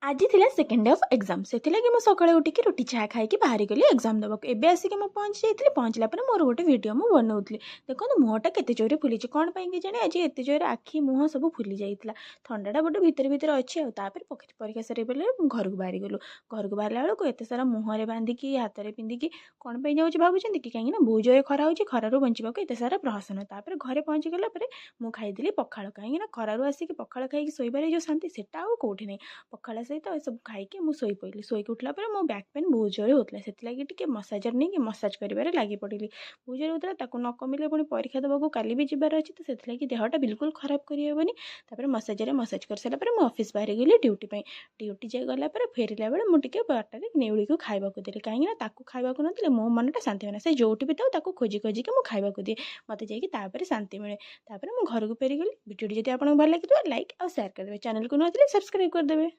आज थिला second day of exam से मु सकाळे उठिकी रोटी चाह खाई बाहरी गली एग्जाम देवाक एबे आसिक मु पहुँच जाइए पहुँचला मोर गोटे वीडियो मु बनाऊली देखो मुहटा केते जोरे फुली कौन पाई जाने आज एत जोरे आखि मुह सब फुली जाइए थंडाटा बोटे भितर भितर अच्छी आपर परीक्षा सर घर को बाहरी गलु घर को बाहर बेलू एत सारा मुहरे बांधिकी हाथ में पिंधिकी कौन पाई जाऊँ भावुं कि कहीं बहुत जोरे खरा हो खरार बचाक एत सारा प्रहसन तापर घरे पहुँची गला मुझे खाईदेली पखाड़ कहीं खरार आसिक पखाड़ खाई शोबार जो शांति से कौटी नहीं पखाड़ सहित सब खाई मुई पड़ी शोक उठला मो बैक पेन बहुत जोर होता से मसाजर नहीं कि मसाज कर लगी पड़ी बहुत जोर होता न कमिले पुणी परीक्षा देवाक काली भी जबार अच्छी तो से देहटा बिल्कुल खराब करहबनी मसाजर मसाज कर सारापर मुझे ऑफिस बाहरी गली ड्यूटी ड्यूटी जाए गला फेरला बेले मुझे बारटार नेउड़ी को खावाक देली कहीं खावाक ना मो मनटा शांति होना से जो भी था खोजी खोजिक मुझे खावाक दिए मत जापर शांति मिले तापर मुझे घर को फेरीगली वीडियो जब आपको भल लगे लाइक और शेयर करदे चैनल को नथिले सब्सक्राइब करदे।